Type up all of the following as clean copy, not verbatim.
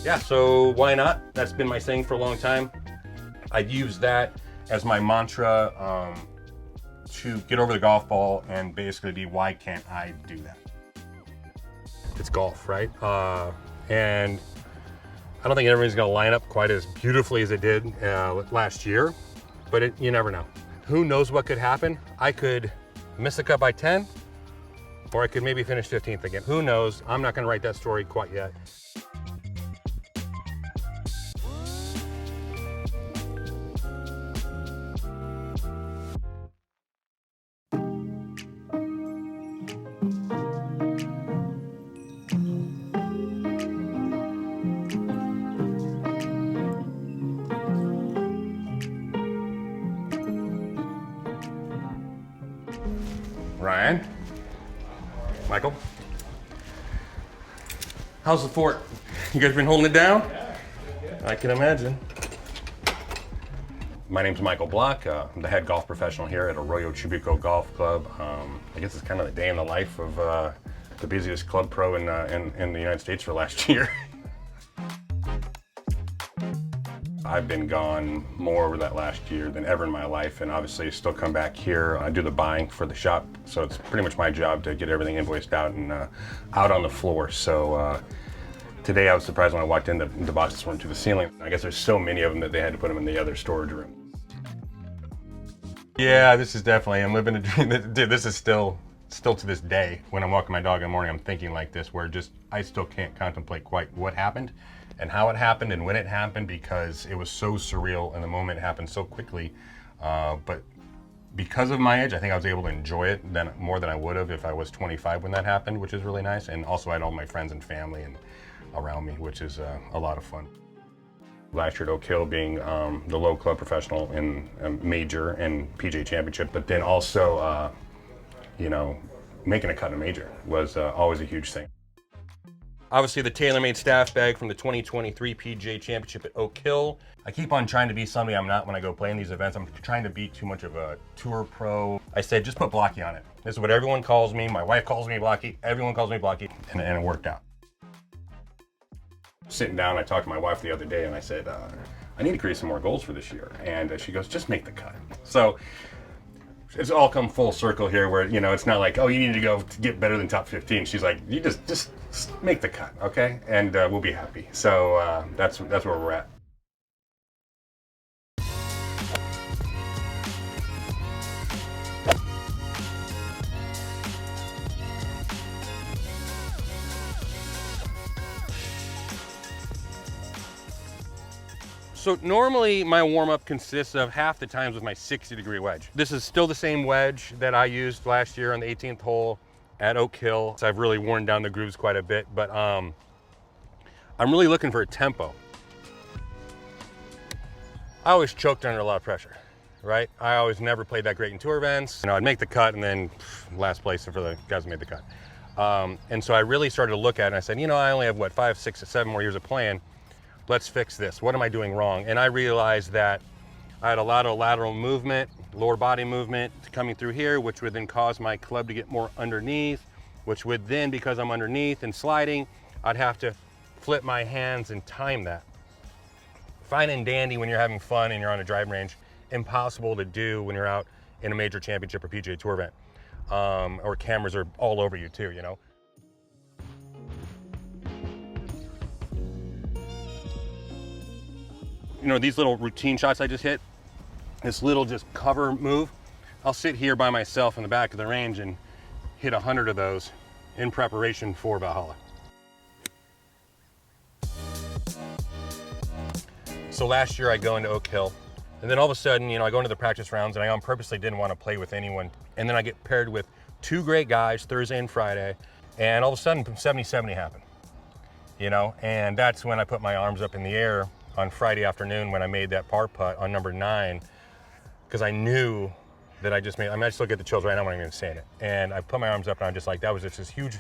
Yeah, so why not? That's been my saying for a long time. I use that as my mantra to get over the golf ball and basically be, why can't I do that? It's golf, right? And I don't think everybody's gonna line up quite as beautifully as it did last year, but you never know. Who knows what could happen? I could miss the cut by 10, or I could maybe finish 15th again. Who knows? I'm not gonna write that story quite yet. Ryan, Michael, how's the fort? You guys been holding it down? I can imagine. My name's Michael Block. I'm the head golf professional here at Arroyo Trabuco Golf Club. I guess it's kind of the day in the life of the busiest club pro in the United States for last year. I've been gone more over that last year than ever in my life, and obviously still come back here. I do the buying for the shop, so it's pretty much my job to get everything invoiced out and out on the floor. So today I was surprised when I walked in, the boxes weren't to the ceiling. I guess there's so many of them that they had to put them in the other storage room. Yeah, this is definitely, I'm living a dream. Dude, this is still to this day, when I'm walking my dog in the morning, I'm thinking like this, where I still can't contemplate quite what happened and how it happened and when it happened, because it was so surreal and the moment happened so quickly. But because of my age, I think I was able to enjoy it more than I would have if I was 25 when that happened, which is really nice. And also I had all my friends and family around me, which is a lot of fun. Last year at Oak Hill, being the low club professional in a major and PGA Championship, but then also, making a cut in a major was always a huge thing. Obviously the TaylorMade staff bag from the 2023 PGA Championship at Oak Hill. I keep on trying to be somebody I'm not when I go play in these events. I'm trying to be too much of a tour pro. I said, just put Blocky on it. This is what everyone calls me. My wife calls me Blocky. Everyone calls me Blocky, and it worked out. Sitting down, I talked to my wife the other day and I said, I need to create some more goals for this year. And she goes, just make the cut. So it's all come full circle here where, it's not like, oh, you need to go to get better than top 15. She's like, you just make the cut, okay? And we'll be happy. So that's where we're at. So normally my warm-up consists of half the times with my 60-degree wedge. This is still the same wedge that I used last year on the 18th hole at Oak Hill. So I've really worn down the grooves quite a bit, but I'm really looking for a tempo. I always choked under a lot of pressure, right? I always never played that great in tour events. I'd make the cut and then last place for the guys who made the cut. And so I really started to look at it and I said, I only have what, 5, 6, or 7 more years of playing. Let's fix this. What am I doing wrong? And I realized that I had a lot of lateral movement, lower body movement coming through here, which would then cause my club to get more underneath, which would then, because I'm underneath and sliding, I'd have to flip my hands and time that. Fine and dandy when you're having fun and you're on a driving range. Impossible to do when you're out in a major championship or PGA Tour event. Or cameras are all over you too, These little routine shots I just hit, this little just cover move, I'll sit here by myself in the back of the range and hit 100 of those in preparation for Valhalla. So last year I go into Oak Hill, and then all of a sudden, I go into the practice rounds and I purposely didn't want to play with anyone. And then I get paired with 2 great guys Thursday and Friday, and all of a sudden 70-70 happened. And that's when I put my arms up in the air on Friday afternoon when I made that par putt on number 9, because I knew that I still get the chills right now when I'm even saying it. And I put my arms up and I'm just like, that was just this huge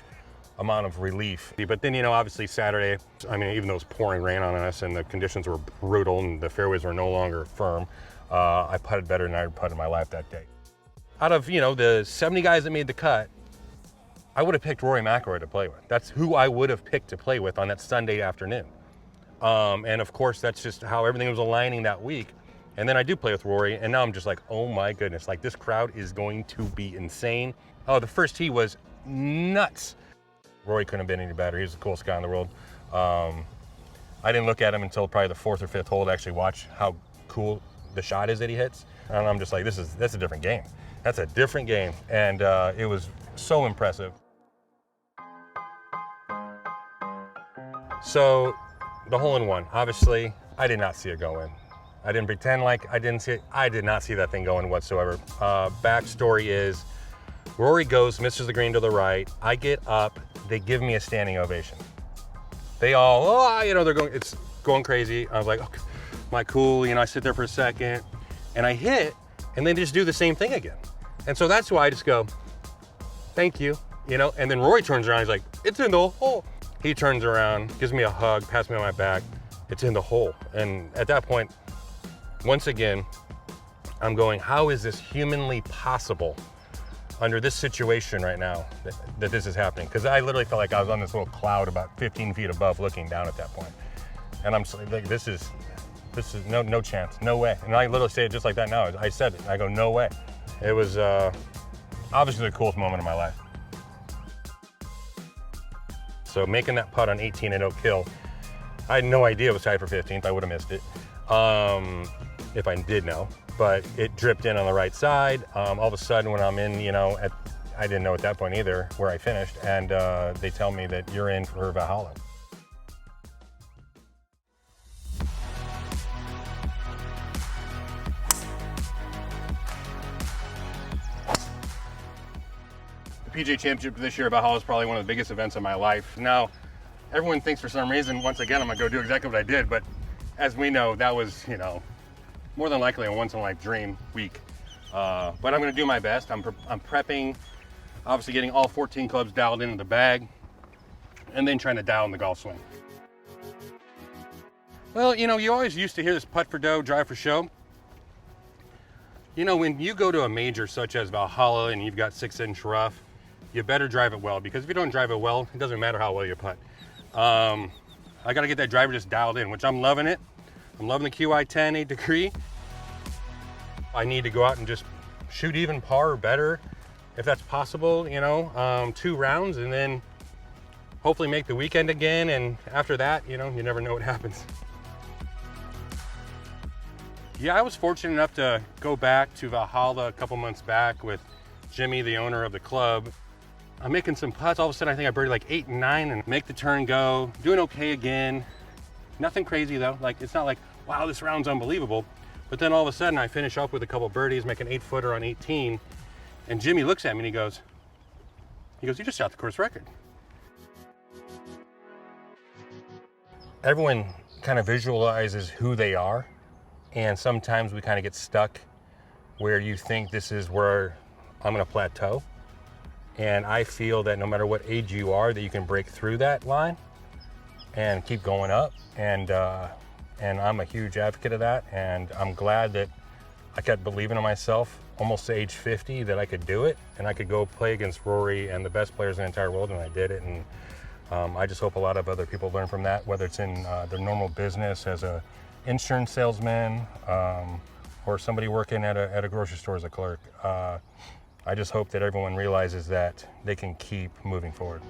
amount of relief. But then, obviously Saturday, even though it was pouring rain on us and the conditions were brutal and the fairways were no longer firm, I putted better than I ever putted in my life that day. Out of, the 70 guys that made the cut, I would have picked Rory McIlroy to play with. That's who I would have picked to play with on that Sunday afternoon. And of course, that's just how everything was aligning that week. And then I do play with Rory, and now I'm just like, oh my goodness, like this crowd is going to be insane. Oh, the first tee was nuts. Rory couldn't have been any better. He's the coolest guy in the world. I didn't look at him until probably the 4th or 5th hole to actually watch how cool the shot is that he hits. And I'm just like, that's a different game. That's a different game. And it was so impressive. So the hole-in-one, obviously, I did not see it go in. I didn't pretend like I didn't see it. I did not see that thing going whatsoever. Backstory is, Rory goes, misses the green to the right. I get up, they give me a standing ovation. They all, it's going crazy. I was like, okay, am I cool? I sit there for a second, and I hit, and then just do the same thing again. And so that's why I just go, thank you, and then Rory turns around, he's like, it's in the hole. He turns around, gives me a hug, pats me on my back, it's in the hole. And at that point, once again, I'm going, how is this humanly possible under this situation right now that this is happening? Because I literally felt like I was on this little cloud about 15 feet above looking down at that point. And I'm like, this is no chance, no way. And I literally say it just like that now. I said it, I go, no way. It was obviously the coolest moment of my life. So making that putt on 18 and Oak Hill, I had no idea it was tied for 15th. I would have missed it if I did know. But it dripped in on the right side. All of a sudden when I'm in, I didn't know at that point either where I finished. And they tell me that you're in for Valhalla. The PGA Championship this year at Valhalla is probably one of the biggest events of my life. Now, everyone thinks for some reason, once again, I'm gonna go do exactly what I did, but as we know, that was, more than likely a once-in-a-life dream week. But I'm gonna do my best. I'm prepping, obviously getting all 14 clubs dialed into the bag, and then trying to dial in the golf swing. Well, you always used to hear this putt for dough, drive for show. When you go to a major such as Valhalla and you've got 6-inch rough, you better drive it well, because if you don't drive it well, it doesn't matter how well you putt. I gotta get that driver just dialed in, which I'm loving it. I'm loving the QI 10 8 degree. I need to go out and just shoot even par or better, if that's possible, 2 rounds, and then hopefully make the weekend again. And after that, you never know what happens. Yeah, I was fortunate enough to go back to Valhalla a couple months back with Jimmy, the owner of the club. I'm making some putts. All of a sudden, I think I birdied like 8 and 9 and make the turn go. Doing okay again. Nothing crazy though. It's not like, wow, this round's unbelievable. But then all of a sudden, I finish up with a couple birdies, make an 8-footer on 18. And Jimmy looks at me and he goes, you just shot the course record. Everyone kind of visualizes who they are. And sometimes we kind of get stuck where you think this is where I'm gonna plateau. And I feel that no matter what age you are, that you can break through that line and keep going up. And I'm a huge advocate of that. And I'm glad that I kept believing in myself almost to age 50 that I could do it. And I could go play against Rory and the best players in the entire world, and I did it. And I just hope a lot of other people learn from that, whether it's in their normal business as a insurance salesman, or somebody working at a grocery store as a clerk. I just hope that everyone realizes that they can keep moving forward.